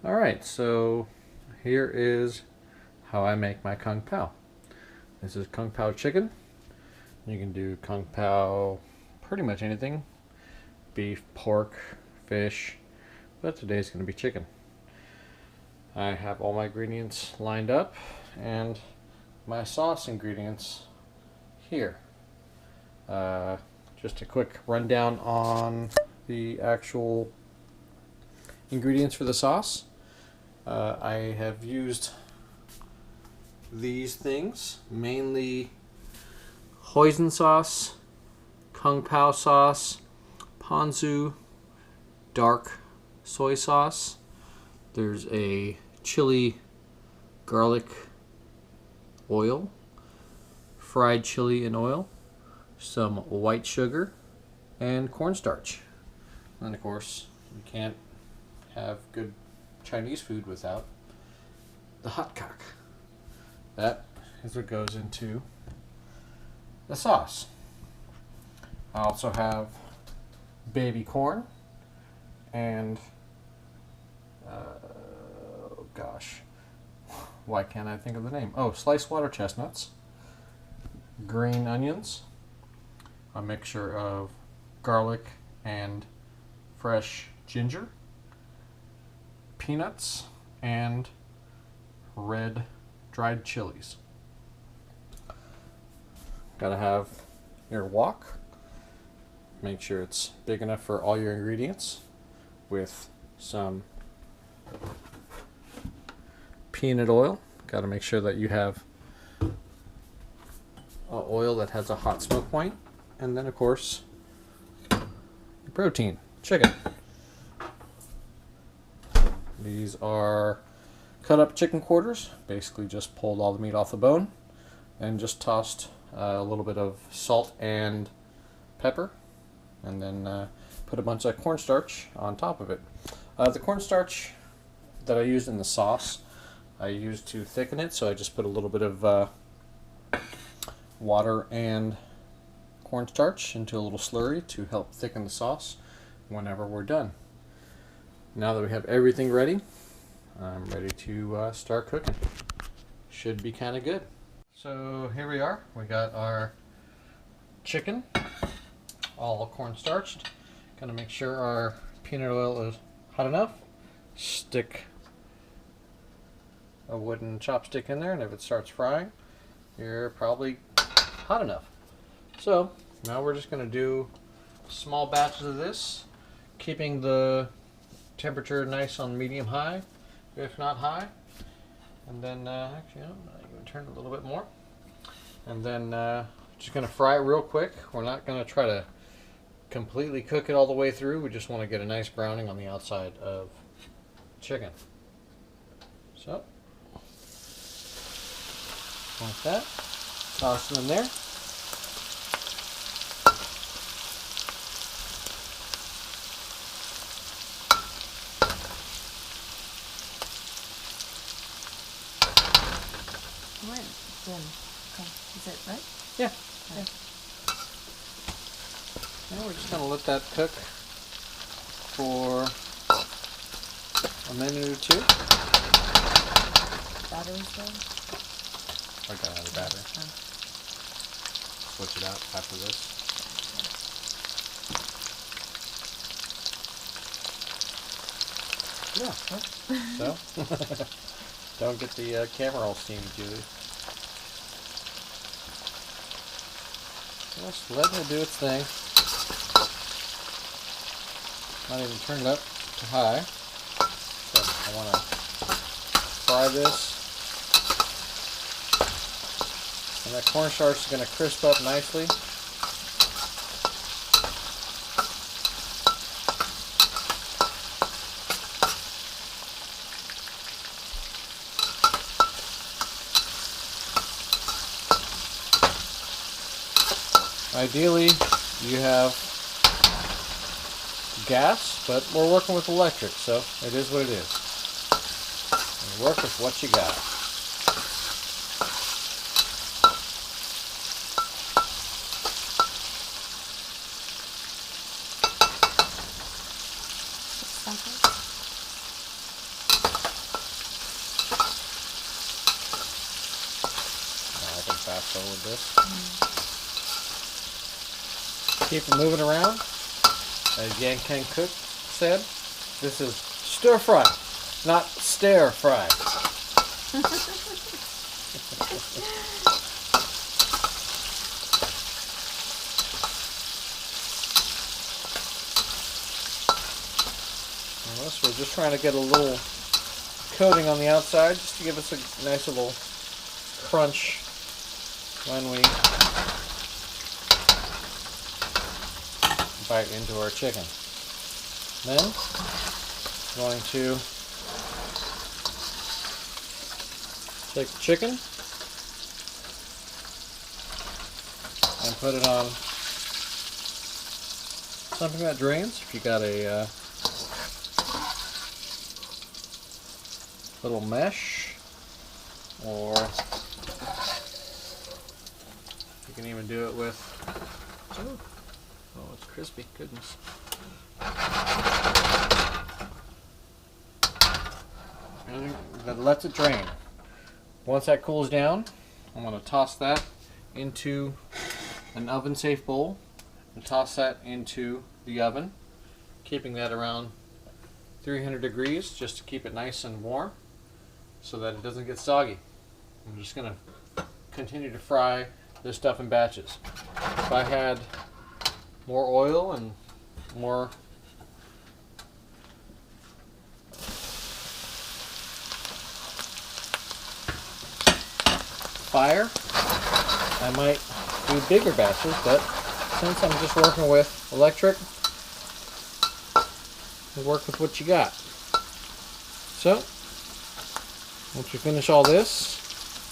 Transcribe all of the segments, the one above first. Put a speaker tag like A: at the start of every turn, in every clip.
A: Alright, so here is how I make my Kung Pao. This is Kung Pao Chicken. You can do Kung Pao pretty much anything. Beef, pork, fish, but today's going to be chicken. I have all my ingredients lined up and my sauce ingredients here. Just a quick rundown on the actual ingredients for the sauce. I have used these things, mainly hoisin sauce, Kung Pao sauce, ponzu, dark soy sauce. There's a chili garlic oil, fried chili in oil, some white sugar, and cornstarch. And of course, you can't have good Chinese food without the hot cock. That is what goes into the sauce. I also have baby corn and oh gosh, why can't I think of the name? Oh, sliced water chestnuts, green onions, a mixture of garlic and fresh ginger, peanuts, and red dried chilies. Gotta have your wok. Make sure it's big enough for all your ingredients, with some peanut oil. Gotta make sure that you have oil that has a hot smoke point, and then of course protein, chicken. These are cut up chicken quarters, basically just pulled all the meat off the bone and just tossed a little bit of salt and pepper, and then put a bunch of cornstarch on top of it. The cornstarch that I used in the sauce, I used to thicken it, so I just put a little bit of water and cornstarch into a little slurry to help thicken the sauce whenever we're done. Now that we have everything ready, I'm ready to start cooking. Should be kind of good. So here we are. We got our chicken all cornstarched. Gonna make sure our peanut oil is hot enough. Stick a wooden chopstick in there, and if it starts frying, you're probably hot enough. So now we're just gonna do small batches of this, keeping the temperature nice on medium high, if not high. And then actually, I'm going to turn it a little bit more. And then just going to fry it real quick. We're not going to try to completely cook it all the way through. We just want to get a nice browning on the outside of chicken. So, like that. Toss them in there.
B: Is it right?
A: Yeah. Yeah. Now we're just going to let that cook for a minute or two.
B: Battery's done?
A: I got another battery.
B: Oh.
A: Switch it out after this. Yeah. So, don't get the camera all steamy, Julie. Just letting it do its thing. Not even turn it up to high. So I want to fry this. And that cornstarch is going to crisp up nicely. Ideally, you have gas, but we're working with electric, so it is what it is. You work with what you got. So with this, keep it moving around. As Yan Ken Cook said, this is stir fry, not stare fry. We're just trying to get a little coating on the outside just to give us a nice little crunch when we bite into our chicken. Then I'm going to take the chicken and put it on something that drains. If you got a little mesh, or you can even do it with, oh, it's crispy, goodness. And that lets it drain. Once that cools down, I'm going to toss that into an oven safe bowl and toss that into the oven, keeping that around 300 degrees just to keep it nice and warm, so that it doesn't get soggy. I'm just going to continue to fry this stuff in batches. If I had more oil and more fire, I might do bigger batches, but since I'm just working with electric, you work with what you got. So once we finish all this,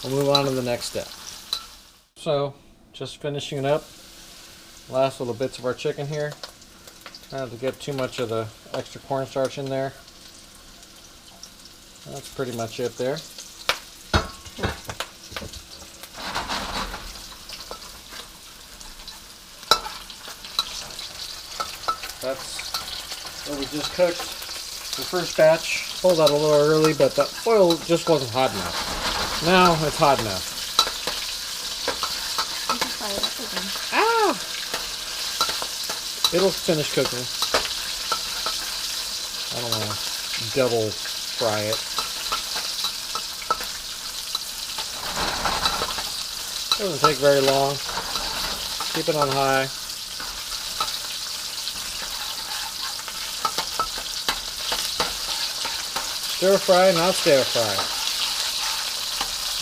A: we'll move on to the next step. So, just finishing it up. Last little bits of our chicken here. Try not to get too much of the extra cornstarch in there. That's pretty much it there. That's what we just cooked. The first batch pulled out a little early, but the oil just wasn't hot enough. Now it's hot enough.
B: You can fry it up again.
A: Ah! It'll finish cooking. I don't want to double fry it. Doesn't take very long. Keep it on high. Stir fry, not stare fry.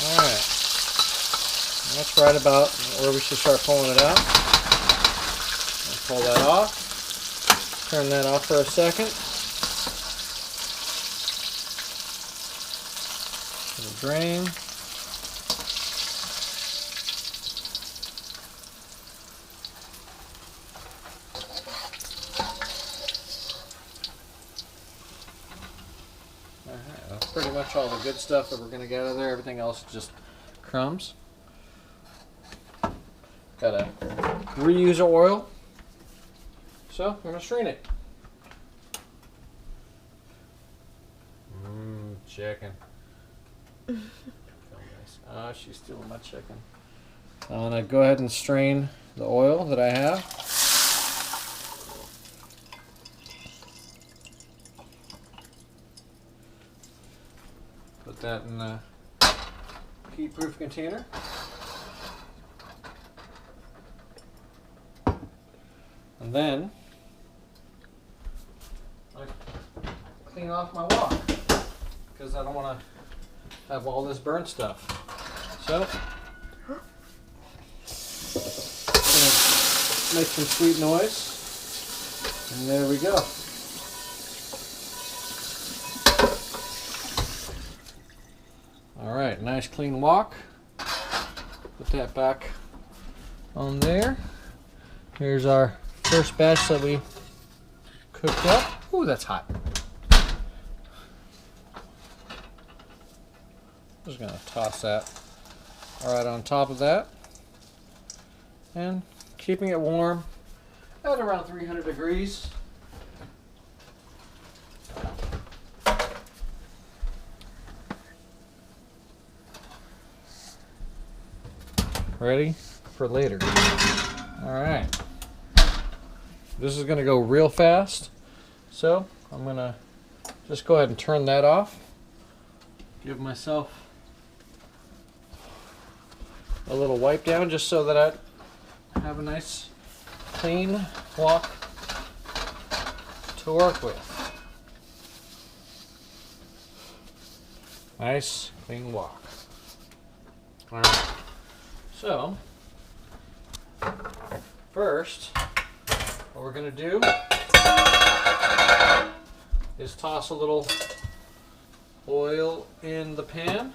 A: Alright. That's right about where we should start pulling it out. I'll pull that off. Turn that off for a second. It'll drain. That's pretty much all the good stuff that we're going to get out of there. Everything else is just crumbs. Gotta reuse our oil. So, I'm going to strain it. Chicken. Ah, she's stealing my chicken. I'm going to go ahead and strain the oil that I have. Put that in a heat-proof container. And then I clean off my wok because I don't want to have all this burnt stuff. So, make some sweet noise. And there we go. Alright, nice clean wok. Put that back on there. Here's our first batch that we cooked up. Ooh, that's hot. Just gonna toss that right on top of that. And keeping it warm at around 300 degrees. ready for later. All right. This is going to go real fast, so I'm going to just go ahead and turn that off. Give myself a little wipe down just so that I have a nice clean wok to work with. Nice clean wok. All right. So first, what we're going to do is toss a little oil in the pan.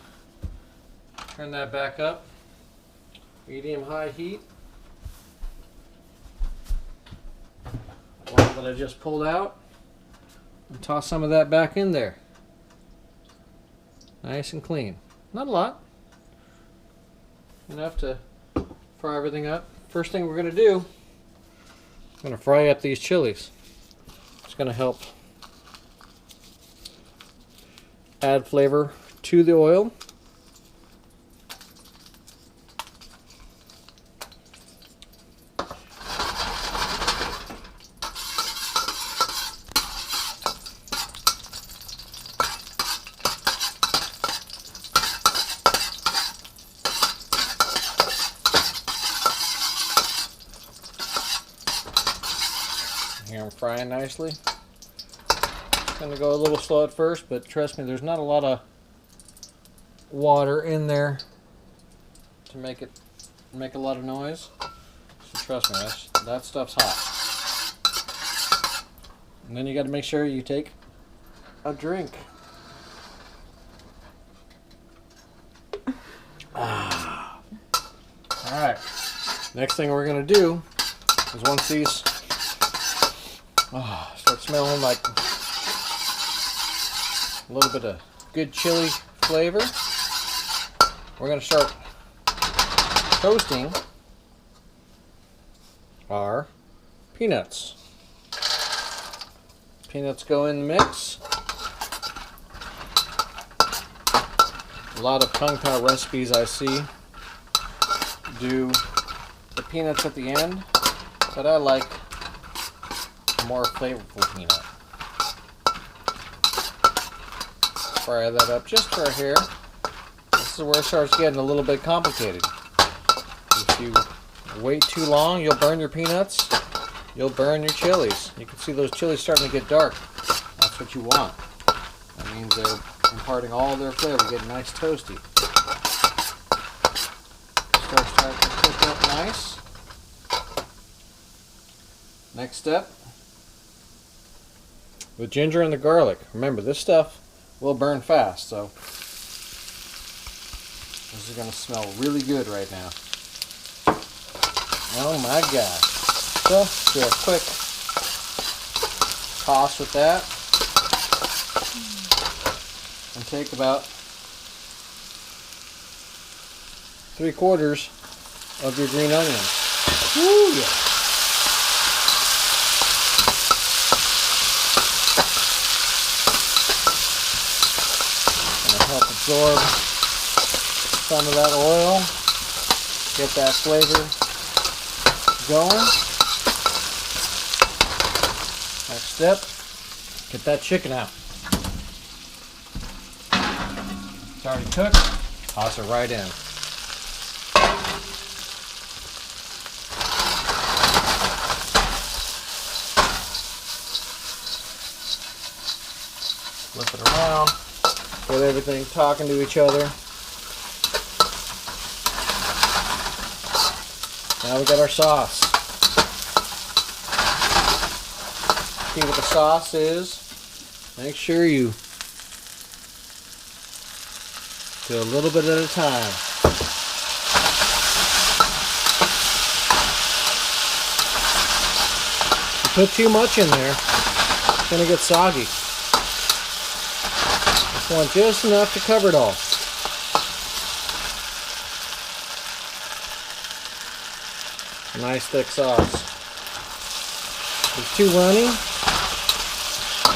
A: Turn that back up. Medium-high heat. Oil that I just pulled out. And toss some of that back in there. Nice and clean. Not a lot. Enough to fry everything up. First thing we're going to do, I'm going to fry up these chilies. It's going to help add flavor to the oil. Here I'm frying nicely. It's going to go a little slow at first, but trust me, there's not a lot of water in there to make a lot of noise. So trust me, that stuff's hot. And then you got to make sure you take a drink. All right. Next thing we're going to do is once these start smelling like a little bit of good chili flavor, we're going to start toasting our peanuts. Peanuts go in the mix. A lot of Kung Pao recipes I see do the peanuts at the end, but I like more flavorful peanut. Fry that up just right here. This is where it starts getting a little bit complicated. If you wait too long, you'll burn your peanuts, you'll burn your chilies. You can see those chilies starting to get dark. That's what you want. That means they're imparting all their flavor, getting nice toasty. Start starting to cook up nice. Next step, with ginger and the garlic. Remember, this stuff will burn fast, so this is going to smell really good right now. Oh my gosh. So, do a quick toss with that. And take about 3/4 of your green onions. Woo, yeah. Help absorb some of that oil, get that flavor going. Next step, get that chicken out. It's already cooked, toss it right in. Flip it around. Get everything talking to each other. Now we got our sauce. Key with the sauce is make sure you do a little bit at a time. If you put too much in there, it's going to get soggy. Want just enough to cover it all. Nice thick sauce. If it's too runny,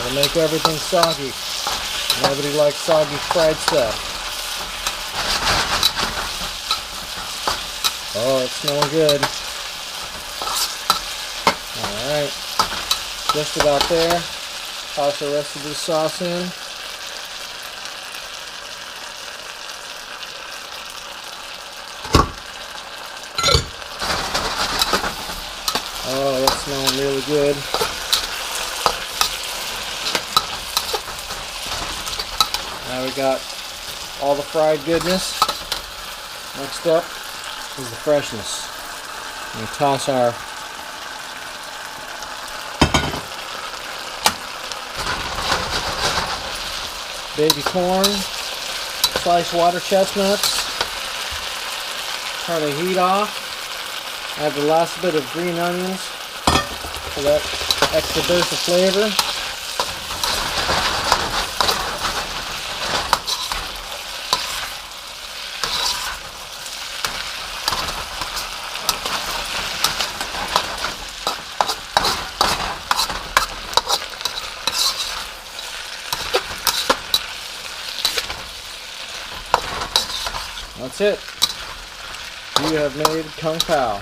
A: it'll make everything soggy. Nobody likes soggy fried stuff. Oh, it's smelling good. Alright. Just about there. Toss the rest of the sauce in. Oh, that's smelling really good. Now we got all the fried goodness. Next up is the freshness. We toss our baby corn, sliced water chestnuts, turn the heat off, add the last bit of green onions for that extra burst of flavor. That's it. You have made Kung Pao.